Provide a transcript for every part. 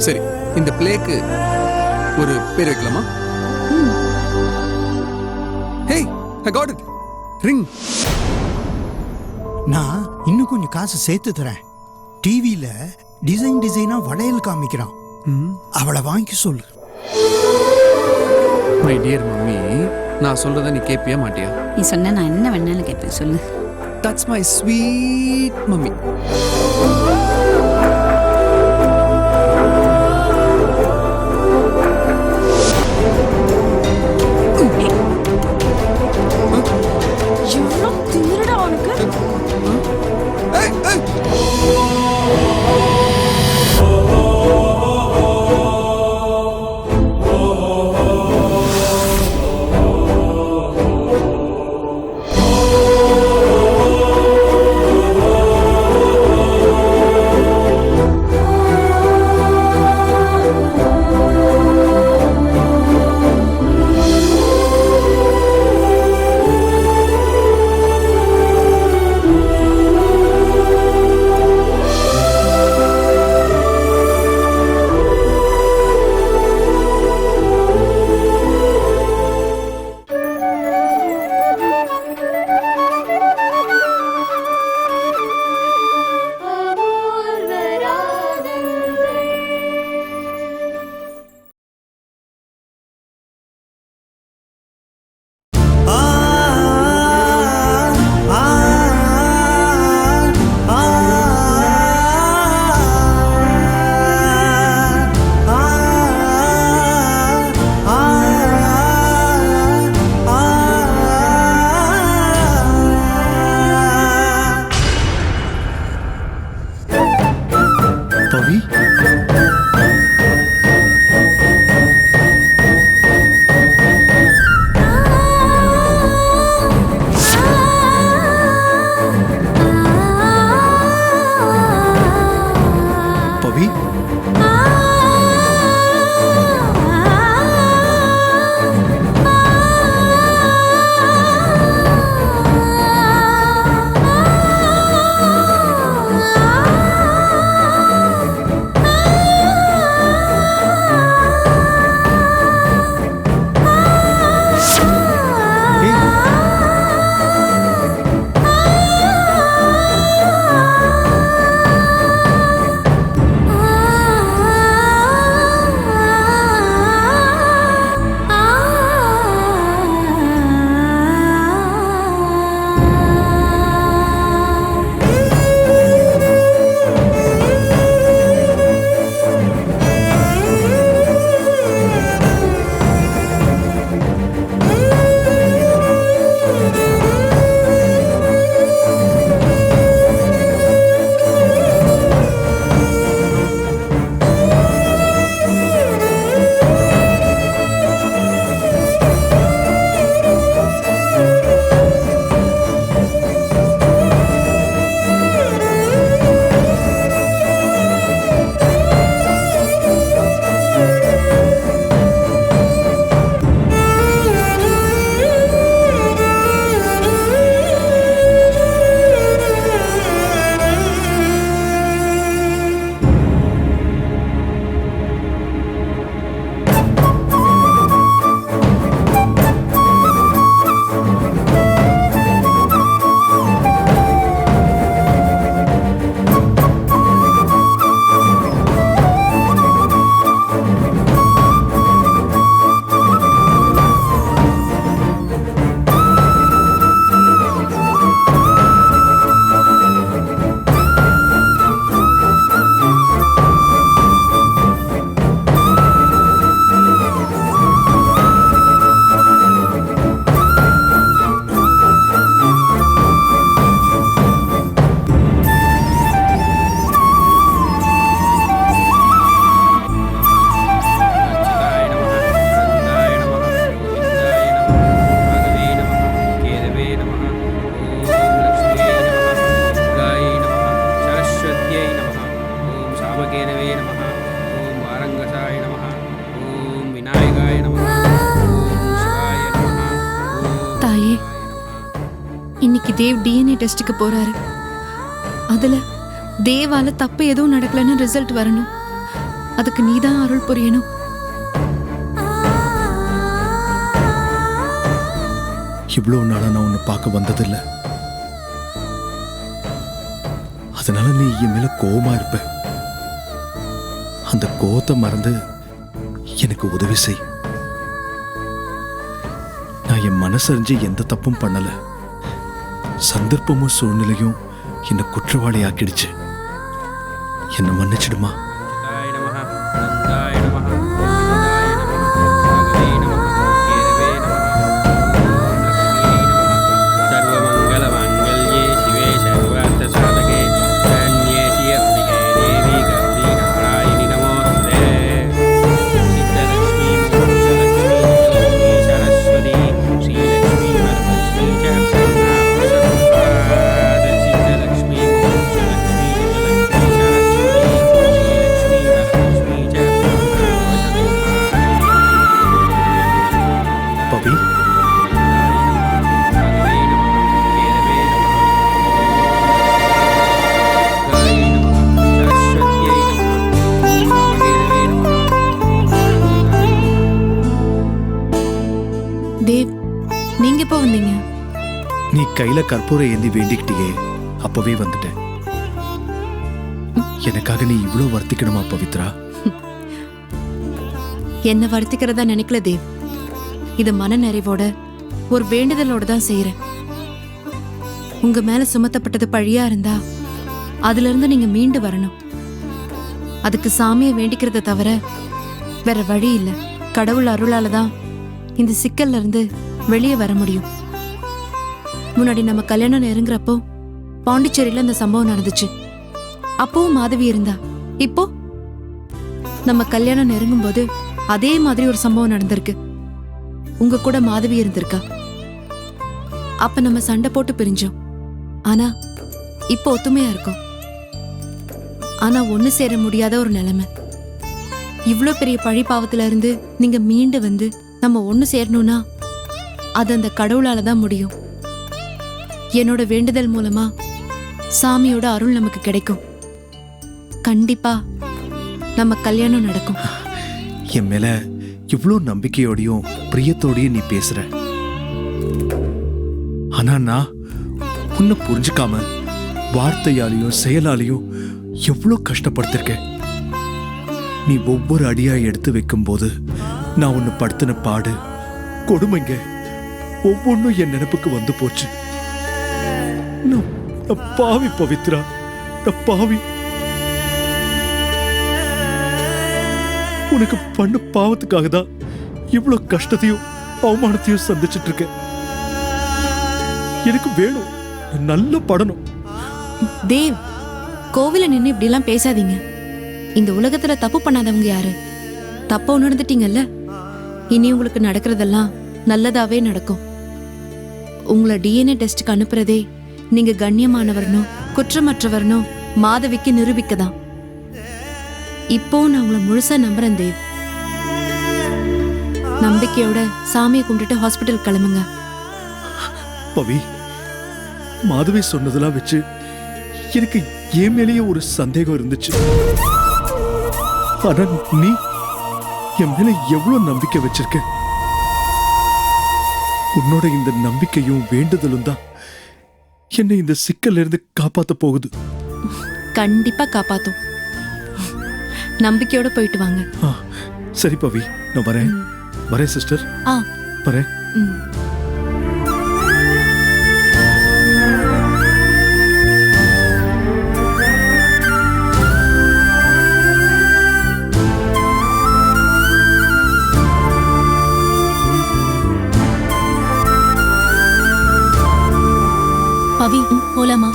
சரி, இந்த பிளேக்கு ஒரு பேர் வைக்கலாமா? ஹே, I got it. ரிங். நான் இன்னும் கொஞ்சம் காசு சேர்த்து தரேன். டிவியில டிசைனா வளையல் காமிக்கிறான். அவளை வாங்கி சொல்லு. மை டியர் மம்மி, நான் சொல்றத நீ கேட்பியா மாட்டியா? நீ சொன்ன நான் என்ன வேணாலும் கேட்பேன், சொல்லு. That's my sweet mummy. எவ்வளோ திமிருடா உனக்கு. இன்னைக்கு தேவ் டிஎன்ஏ டெஸ்ட்டுக்கு போறாரு. அதுல தேவால தப்பு எதுவும் நடக்கலன்னு ரிசல்ட் வரணும். அதுக்கு நீதான் அருள் புரியணும். இவ்வளவு நாளா நான் உன்னை பார்க்க வந்ததில்லை. அதனால நீ என் மேல கோவமா இருப்ப. அந்த கோவத்தை மறந்து எனக்கு உதவி செய். நான் என் மனசறிஞ்சு எந்த தப்பும் பண்ணல. சந்தர்ப்பமும் சூழ்நிலையும் என்னை குற்றவாளி ஆக்கிடுச்சு. என்னை மன்னிச்சிடுமா? தேவ், நீங்க எப்போ வந்தீங்க? நீ கையில கற்பூரம் ஏந்தி வேண்டிக்கிட்டியே, அப்பவே வந்துட்டேன். எனக்காக நீ இவ்வளவு வருத்திக்கணுமா பவித்ரா? என்ன வருத்திக்கிறதா நினைக்கல தேவ். இது மன நிறைவோட ஒரு வேண்டுதலோட தான் செய்யறேன். உங்க மேல சுமத்தப்பட்டது பழியா இருந்தா அதுல இருந்து நீங்க மீண்டு வரணும். அதுக்கு சாமியை வேண்டிக்கிறத தவிர வேற வழி இல்ல. கடவுள் அருளால தான் இந்த சிக்கல்ல இருந்து வெளியே வர முடியும். முன்னாடி நம்ம கல்யாணம் நெருங்குறப்போ பாண்டிச்சேரியில இந்த சம்பவம் நடந்துச்சு. அப்பவும் மாதவி இருந்தா. இப்போ நம்ம கல்யாணம் நெருங்கும் போது அதே மாதிரி ஒரு சம்பவம் நடந்திருக்கு. உங்க கூட மாதவி இருந்திருக்கா. அப்ப நம்ம சண்டை போட்டு பிரிஞ்சோம். ஆனா இப்போ ஒத்துமையா இருக்கோம். ஆனா ஒண்ணு சேர முடியாத ஒரு நிலைமை. இவ்ளோ பெரிய பழி பாவத்துல இருந்து நீங்க மீண்டு வந்து நம்ம ஒண்ணு சேரணும்னா அது அந்த கடவுளால தான் முடியும். என்னோட வேண்டுதல் மூலமா சாமியோட அருள் நமக்கு கிடைக்கும். கண்டிப்பா நம்ம கல்யாணம் நடக்கும். என் மேல இவ்வளோ நம்பிக்கையோடையும் பிரியத்தோடையும் நீ பேசுற. ஆனா நான் உன்னை புரிஞ்சுக்காம வார்த்தையாலையும் செயலாலையும் எவ்வளோ கஷ்டப்படுத்திருக்கேன். நீ ஒவ்வொரு அடியா எடுத்து வைக்கும் போது நான் உன்னை படுத்தின பாடு கொடுமைங்க ஒவ்வொன்றும் என் நினைப்புக்கு வந்து போச்சு. நான் பாவி பவித்ரா, நான் பாவி. உனக்கு பண்ண பாவத்துக்காக தான் இவ்வளவு கஷ்டத்தையும் அவமானத்தையும் சந்திச்சிட்டு இருக்கேன். எனக்கு வேணும், நல்ல படணும். தேவ், கோவில நின்னு இப்படி எல்லாம் பேசாதீங்க. இந்த உலகத்துல தப்பு பண்ணாதவங்க யாரு? தப்ப உணர்ந்துட்டீங்கல்ல. இனி உங்களுக்கு நடக்கிறதெல்லாம் நல்லதாவே நடக்கும். உங்களை டிஎன்ஏ டெஸ்டுக்கு அனுப்புறதே நீங்க கண்ணியமானவர்னோ குற்றமற்றவர்னோ மாதவிக்கு நிரூபிக்கதான். இப்போ நான் உங்களை முழுசா நம்புறேன் தேவ். நம்பிக்கையோட சாமியை கும்பிட்டுட்டு ஹாஸ்பிட்டல் கிளம்புங்க. பவி, மாதவி சொன்னதெல்லாம் வச்சு எனக்கு என் மேலேயே ஒரு சந்தேகம் இருந்துச்சு. ஆனா நீ என் மேல எவ்வளவு நம்பிக்கை வச்சிருக்க. உன்னோட இந்த நம்பிக்கையும் வேண்டுதலும் தான் என்னை இந்த சிக்கல்ல இருந்து காப்பாத்த போகுது. கண்டிப்பா காப்பாத்தும். நம்பிக்கையோட போயிட்டு வாங்க. சரி பவி, நான் வரேன். வரேன் சிஸ்டர். வரேன். பவி, போலாமா?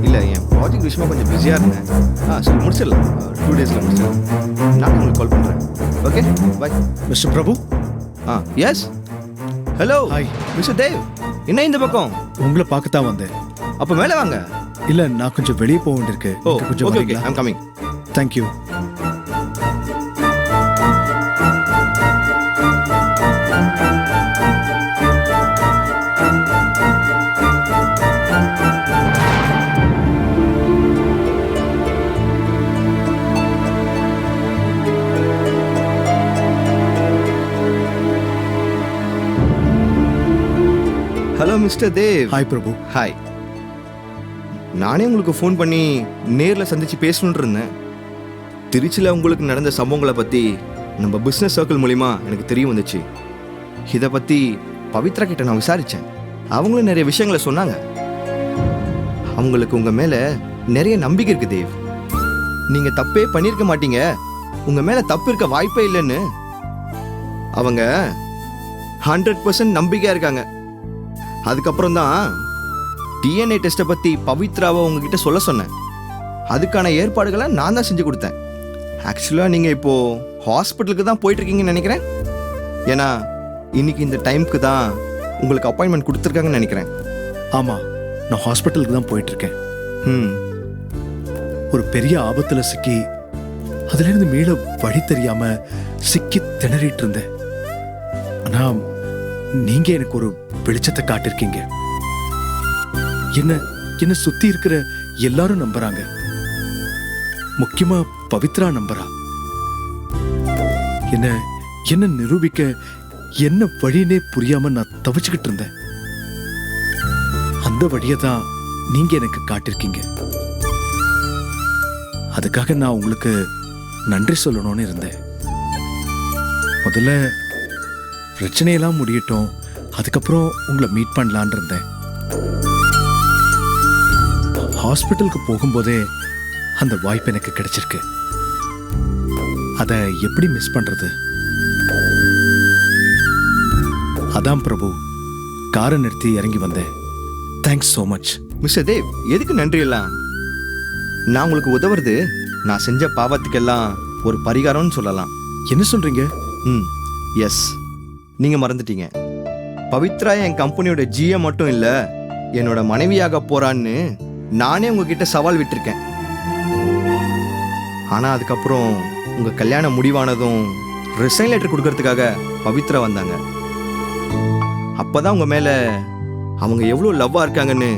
இல்லை, என் ப்ராஜெக்ட் விஷயமா கொஞ்சம் பிஸியாக இருந்தேன். சரி, முடிச்சிடலாம். 2 டேஸில் முடிச்சிடலாம். நான் உங்களுக்கு கால் பண்ணுறேன். Okay. Okay bye. Mister Prabhu yes hello hi. Mister Dev, என்ன இந்த பக்கம்? உங்களை பார்க்கத்தான் வந்தேன். அப்போ மேலே வாங்க. இல்ல நான் கொஞ்சம் வெளியே போக வேண்டியிருக்கு. ஓ நீங்க கொஞ்சம் ஓகே ஓகே வரீங்களா? I'm coming. Thank you. Hello mister Dev. Hi Prabhu. Hi. நானே உங்களுக்கு ஃபோன் பண்ணி நேரில் சந்திச்சு பேசணுன்னு இருந்தேன். திருச்சியில் உங்களுக்கு நடந்த சம்பவங்களை பற்றி நம்ம பிஸ்னஸ் சர்க்கிள் மூலிமா எனக்கு தெரிய வந்துச்சு. இதை பற்றி பவித்ரா கிட்ட நான் விசாரித்தேன். அவங்களும் நிறைய விஷயங்களை சொன்னாங்க. அவங்களுக்கு உங்கள் மேலே நிறைய நம்பிக்கை இருக்குது தேவ். நீங்கள் தப்பே பண்ணியிருக்க மாட்டீங்க, உங்கள் மேலே தப்பு இருக்க வாய்ப்பே இல்லைன்னு அவங்க 100% நம்பிக்கையாக இருக்காங்க. அதுக்கப்புறம் தான் டிஎன்ஏ டெஸ்ட்டை பற்றி பவித்ராவை உங்ககிட்ட சொல்ல சொன்னேன். அதுக்கான ஏற்பாடுகளை நான் தான் செஞ்சு கொடுத்தேன். ஆக்சுவலாக நீங்கள் இப்போது ஹாஸ்பிட்டலுக்கு தான் போயிட்டுருக்கீங்கன்னு நினைக்கிறேன். ஏன்னா இன்னைக்கு இந்த டைமுக்கு தான் உங்களுக்கு அப்பாயின்மெண்ட் கொடுத்துருக்காங்கன்னு நினைக்கிறேன். ஆமா, நான் ஹாஸ்பிட்டலுக்கு தான் போயிட்டு இருக்கேன். ஒரு பெரிய ஆபத்துல சிக்கி அதுல இருந்து மீள வழி தெரியாம சிக்கி திணறிட்டு இருந்தேன். ஆனா நீங்க எனக்கு ஒரு வெளிச்சத்தை காட்டிருக்கீங்க. என்ன சுத்தி இருக்கிற எல்லாரும் நம்புறாங்க. முக்கியமா பவித்ரா நம்புறா. என்ன நிரூபிக்க என்ன வழினே புரியாம நான் தவிச்சுக்கிட்டு இருந்தேன். அந்த வழியை தான் நீங்க எனக்கு காட்டிருக்கீங்க. அதுக்காக நான் உங்களுக்கு நன்றி சொல்லணும்னு இருந்தேன். முதல்ல பிரச்சனையெல்லாம் முடியட்டும், அதுக்கப்புறம் உங்களை மீட் பண்ணலான் இருந்தேன். ஹாஸ்பிட்டலுக்கு போகும்போதே அந்த வாய்ப்பு எனக்கு கிடைச்சிருக்கு. அதை எப்படி மிஸ் பண்றது? அதான் பிரபு காரை நிறுத்தி இறங்கி வந்தேன். Thanks so much. Mister Dev, எதுக்கு நன்றி எல்லாம்? நான் உங்களுக்கு உதவுறது நான் செஞ்ச பாவத்துக்கெல்லாம் ஒரு பரிகாரம்னு சொல்லலாம். என்ன சொல்றீங்க? எஸ், நீங்கள் மறந்துட்டீங்க. பவித்ரா என் கம்பெனியோட ஜிஎம் மட்டும் இல்லை, என்னோட மனைவியாக போறான்னு நானே உங்ககிட்ட சவால் விட்டிருக்கேன். ஆனால் அதுக்கப்புறம் உங்கள் கல்யாணம் முடிவானதும் ரிசைன் லெட்டர் கொடுக்கறதுக்காக பவித்ரா வந்தாங்க. அப்போதான் உங்கள் மேலே அவங்க எவ்வளோ லவ்வாக இருக்காங்கன்னு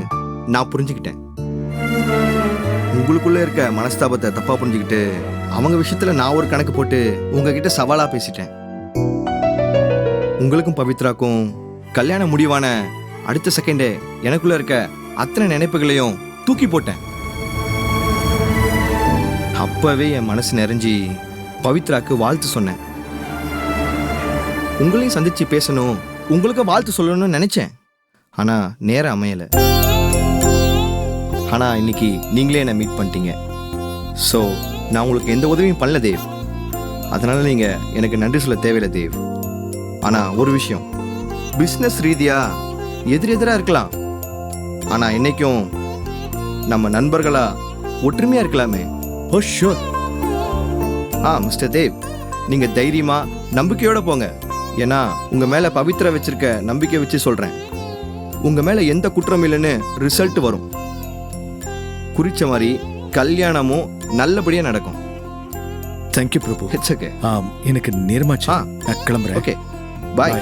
நான் புரிஞ்சுக்கிட்டேன். உங்களுக்குள்ளே இருக்க மனஸ்தாபத்தை தப்பாக புரிஞ்சுக்கிட்டு அவங்க விஷயத்தில் நான் ஒரு கணக்கு போட்டு உங்ககிட்ட சவாலாக பேசிட்டேன். உங்களுக்கும் பவித்ராக்கும் கல்யாணம் முடிவான அடுத்த செகண்டே எனக்குள்ள இருக்க அத்தனை நினைப்புகளையும் தூக்கி போட்டேன். அப்பவே என் மனசு நிறைஞ்சி பவித்ராக்கு வாழ்த்து சொன்னேன். உங்களையும் சந்திச்சு பேசணும், உங்களுக்கு வாழ்த்து சொல்லணும்னு நினைச்சேன். ஆனா நேரம் அமையல. ஆனா இன்னைக்கு நீங்களே என்னை மீட் பண்ணிட்டீங்க. ஸோ நான் உங்களுக்கு எந்த உதவியும் பண்ணல தேவ். அதனால நீங்க எனக்கு நன்றி சொல்ல தேவையில்லை தேவ். ஆனா ஒரு விஷயம், பிஸ்னஸ் ரீதியா எதிரெதிரா இருக்கலாம், ஆனா என்னைக்கும் நம்ம நண்பர்களா ஒற்றுமையா இருக்கலாமே. ஓ ஷூர். மிஸ்டர் தேவ், நீங்க தைரியமா நம்பிக்கையோட போங்க. ஏன்னா உங்க மேல பவித்ரா வச்சிருக்க நம்பிக்கை வச்சு சொல்றேன், உங்க மேல எந்த குற்றம் இல்லைன்னு ரிசல்ட் வரும். குறிச்ச மாதிரி கல்யாணமும் நல்லபடியா நடக்கும். தேங்க்யூ பிரபு. It's okay. எனக்கு நேரமாச்சு, நான் கிளம்புறேன். Okay, bye.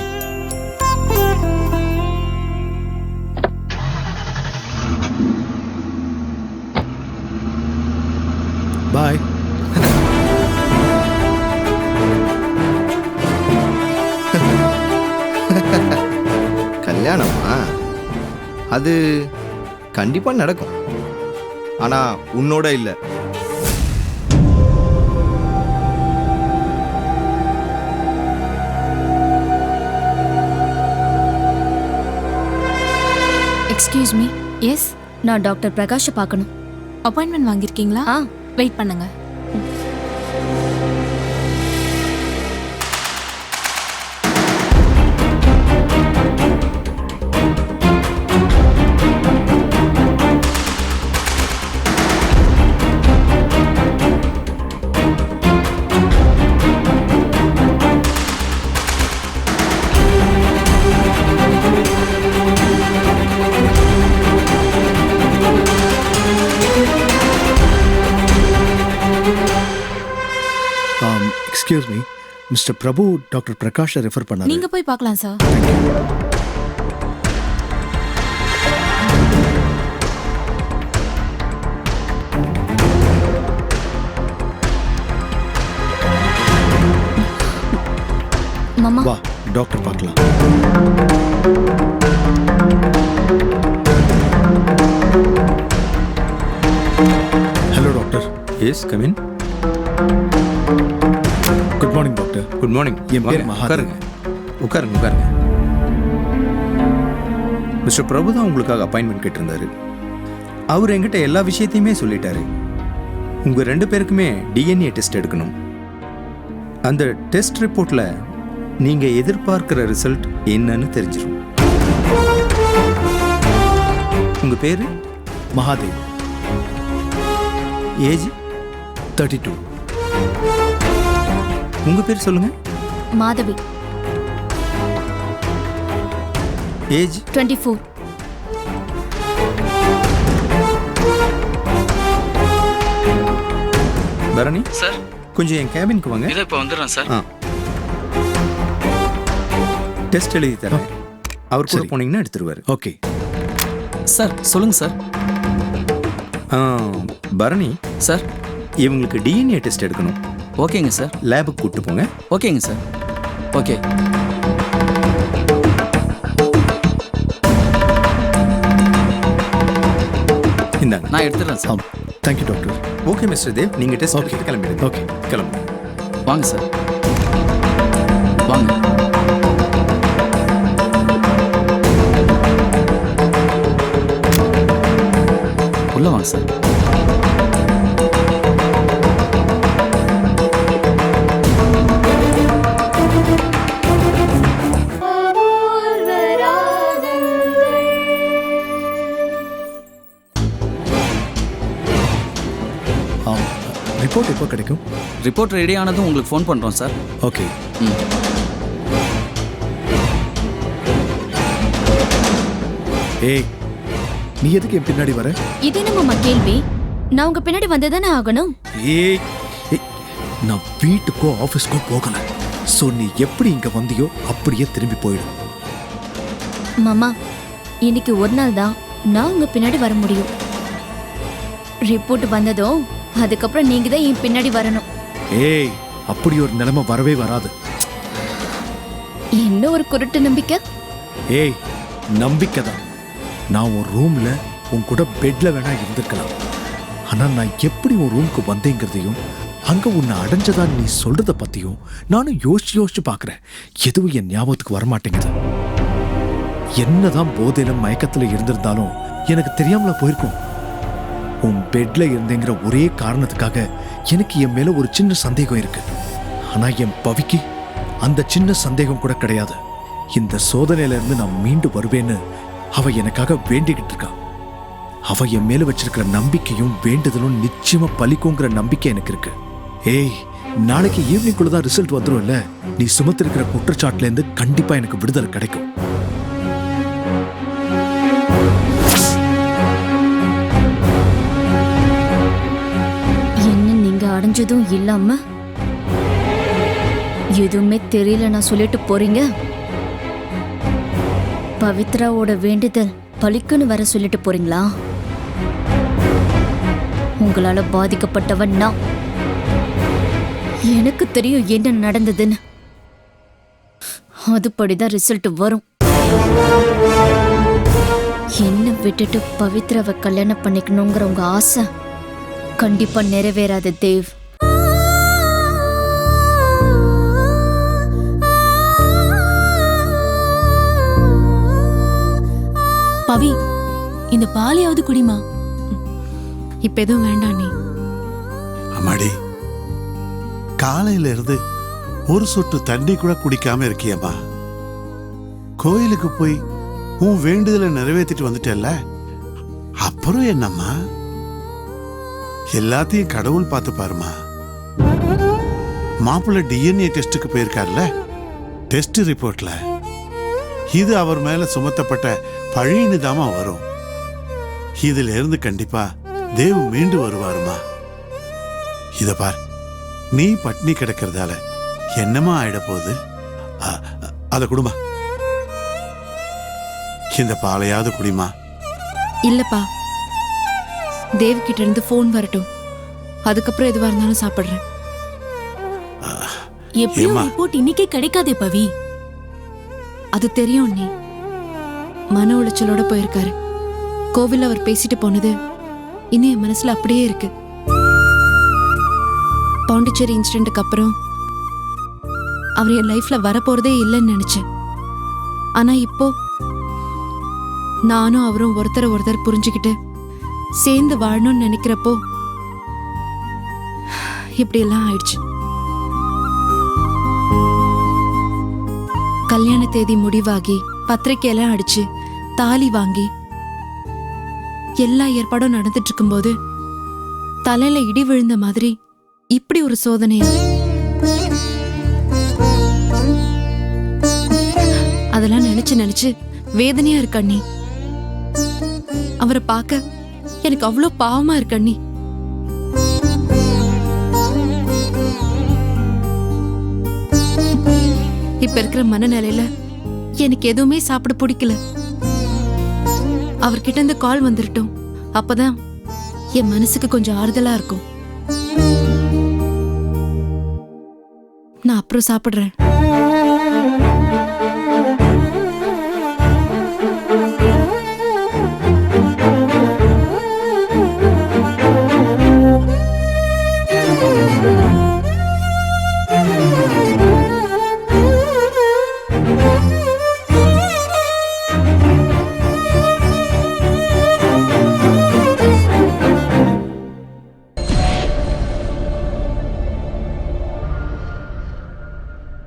பாய். கல்யாணமா? அது கண்டிப்பா நடக்கும், ஆனா உன்னோட இல்ல. Excuse me. எஸ், நான் டாக்டர் பிரகாஷை பார்க்கணும். அப்பாயின்மெண்ட் வாங்கியிருக்கீங்களா? வெயிட் பண்ணுங்க. Excuse me, mister Prabhu doctor பிரகாஷை ரெஃபர் பண்ணாரு. நீங்க போய் பார்க்கலாம் சார். மாமா வா டாக்டர் பார்க்கலாம். Hello doctor. Yes come in. Good morning doctor. Good morning. என் பேர் மகாதேவ். உட்காருங்க உட்காருங்க. மிஸ்டர் பிரபு தான் உங்களுக்காக அப்பாயின்மெண்ட் கேட்டிருந்தாரு. அவர் என்கிட்ட எல்லா விஷயத்தையுமே சொல்லிட்டாரு. உங்க 2 பேருக்குமே டிஎன்ஏ டெஸ்ட் எடுக்கணும். அந்த டெஸ்ட் ரிப்போர்ட்ல நீங்க எதிர்பார்க்கிற ரிசல்ட் என்னன்னு தெரிஞ்சிடும். உங்க பேரு? மகாதேவ். ஏஜ்? 32. உங்க பேர் சொல்லுங்க. மாதவி. ஏஜ்? 24. பரணி சார், கொஞ்சம் என் கேபினுக்கு வாங்க. இதோ இப்போ வந்துடுறேன் சார். டெஸ்ட் எழுதி தரேன். அவர் கூட சரி. போனீங்கன்னா எடுத்துருவாரு. ஓகே சார் சொல்லுங்க சார். பரணி சார் இவங்களுக்கு டிஎன்ஏ டெஸ்ட் எடுக்கணும். ஓகேங்க சார். லேபுக்கு கூட்டு போங்க. ஓகேங்க சார். ஓகே. இந்தாங்க. நான் எடுத்துடுறேன் sir. Thank you doctor. Okay mister Dev, நீங்க டெஸ்ட் Okay. எடுத்து கிளம்பிடுங்க. ஓகே கிளம்புங்க. வாங்க சார். வாங்க. உள்ள வாங்க சார். ரிப்போர்ட் எப்போ கிடைக்கும்? ரிப்போர்ட் ரெடி ஆனதும் உங்களுக்கு ஃபோன் பண்ணுறோம் சார். ஓகே. ம். ஏய், நீ எதுக்கு என் பின்னாடி வர? இது என்ன மாமா கேள்வி? நான் உங்க பின்னாடி வந்ததானே ஆகணும். ஏய், ஏய், நான் வீட்டுக்கோ ஆஃபீஸ்க்கோ போகல. ஸோ நீ எப்படி இங்க வந்தியோ அப்படியே திரும்பி போயிடும். மாமா இன்னைக்கு ஒரு நாள் தான் நான் உங்க பின்னாடி வர முடியும். ரிப்போர்ட் வந்ததும் அதுக்கப்புறம் நீங்க தான் என் பின்னாடி வரணும். ஏய், அப்படி ஒரு நிலைமை வரவே வராது. என்ன ஒரு குருட்டு நம்பிக்கை. ஏய், நம்பிக்கை தான். நான் உன் ரூம்ல உன் கூட பெட்ல வேணா இருந்திருக்கலாம். ஆனா நான் எப்படி உன் ரூமுக்கு வந்தேங்கிறதையும் அங்க உன்னை அடைஞ்சதா நீ சொல்றத பத்தியும் நானும் யோசிச்சு பாக்குறேன். எதுவும் என் ஞாபகத்துக்கு வரமாட்டேங்குது. என்னதான் போதையில மயக்கத்துல இருந்திருந்தாலும் எனக்கு தெரியாமல போயிருக்கும். உன் பெட்ல இருந்தேங்கிற ஒரே காரணத்துக்காக எனக்கு என் மேல ஒரு சின்ன சந்தேகம் இருக்கு. ஆனா என் பவிக்கு அந்த சின்ன சந்தேகம் கூட கிடையாது. இந்த சோதனையில இருந்து நான் மீண்டு வருவேன்னு அவ எனக்காக வேண்டிக்கிட்டு இருக்கா. அவ என் மேல வச்சிருக்கிற நம்பிக்கையும் வேண்டுதலும் நிச்சயமா பலிக்குங்கிற நம்பிக்கை எனக்கு இருக்கு. ஏய், நாளைக்கு ஈவினிங்குள்ள தான் ரிசல்ட் வந்துரும்ல. நீ சுமத்திருக்கிற குற்றச்சாட்டுல இருந்து கண்டிப்பா எனக்கு விடுதலை கிடைக்கும். என்ன நீங்க அடைஞ்சதும் இல்லாம எதுவுமே தெரியல நான் சொல்லிட்டு போறீங்க. பவித்ராவோட வேண்டுதல் பலிக்குன்னு வர சொல்லிட்டு போறீங்களா? உங்களால பாதிக்கப்பட்டவன் நான். எனக்கு தெரியும் என்ன நடந்ததுன்னு. அதுபடிதான் ரிசல்ட் வரும். என்ன விட்டுட்டு பவித்ராவை கல்யாணம் பண்ணிக்கணுங்கிற உங்க ஆசை கண்டிப்பா நிறைவேறாது தேவ். பவி, இந்த பாலையாவது குடிமா. இப்ப எதுவும் வேண்டாம் நீ. அம்மாடி, காலையில இருந்து ஒரு சொட்டு தண்ணி கூட குடிக்காம இருக்கியம்மா. கோயிலுக்கு போய் உன் வேண்டுதலை நிறைவேற்றிட்டு வந்துட்டல்ல, அப்புறம் என்னம்மா? எல்லாத்தையும் கடவுள் பார்த்து பாருமா. மாப்பிள்ளை டிஎன்ஏ டெஸ்டுக்கு போயிருக்கார்ல, டெஸ்ட் ரிப்போர்ட்ல இது அவர் மேல சுமத்தப்பட்ட பழின்னு தாமா வரும். இதுல இருந்து கண்டிப்பா தேவ் மீண்டு வருவாருமா. இத பார், நீ பட்னி கிடக்கிறதால என்னமா ஆயிட போகுது? அத குடுமா, இந்த பாலையாவது குடிமா. இல்லப்பா, தேவ் கிட்ட இருந்து ஃபோன் வரட்டும், அதுக்கப்புறம் எதுவா இருந்தாலும் சாப்பிடுறேன். எப்படியும் ஏம்மா? ரிப்போர்ட் இன்னைக்கே கிடைக்காதே பவி. அது தெரியும் நீ. மன உளைச்சலோட போயிருக்காரு. கோவில்ல அவர் பேசிட்டு போனது இன்னும் என் மனசுல அப்படியே இருக்கு. பாண்டிச்சேரி இன்சிடென்ட்டுக்கு அப்புறம் அவர் என் லைஃப்ல வரப்போறதே இல்லைன்னு நினைச்சேன். ஆனா இப்போ நானும் அவரும் ஒருத்தரை ஒருத்தர் புரிஞ்சுக்கிட்டு சேர்ந்து வாழணும்னு நினைக்கிறப்போ இப்படி எல்லாம் ஆயிடுச்சு. கல்யாண தேதி முடிவாகி பத்திரிக்கையெல்லாம் அடிச்சு தாலி வாங்கி எல்லா ஏற்பாடும் நடந்துட்டு இருக்கும்போது தலையில இடி விழுந்த மாதிரி இப்படி ஒரு சோதனையா? அதெல்லாம் நினைச்சு நினைச்சு வேதனையா இருக்கு அண்ணி. அவரை பார்க்க எனக்கு அவ்வளோ பாவமா இருக்கு அண்ணி. இப்ப இருக்கிற மனநிலையில எனக்கு எதுவுமே சாப்பிட பிடிக்கல. அவர்கிட்ட இருந்து கால் வந்துருட்டும், அப்பதான் என் மனசுக்கு கொஞ்சம் ஆறுதலா இருக்கும். நான் அப்புறம் சாப்பிடுறேன்.